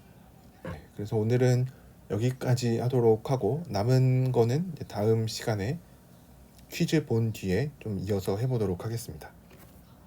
네. 그래서 오늘은 여기까지 하도록 하고 남은 거는 이제 다음 시간에 퀴즈 본 뒤에 좀 이어서 해보도록 하겠습니다.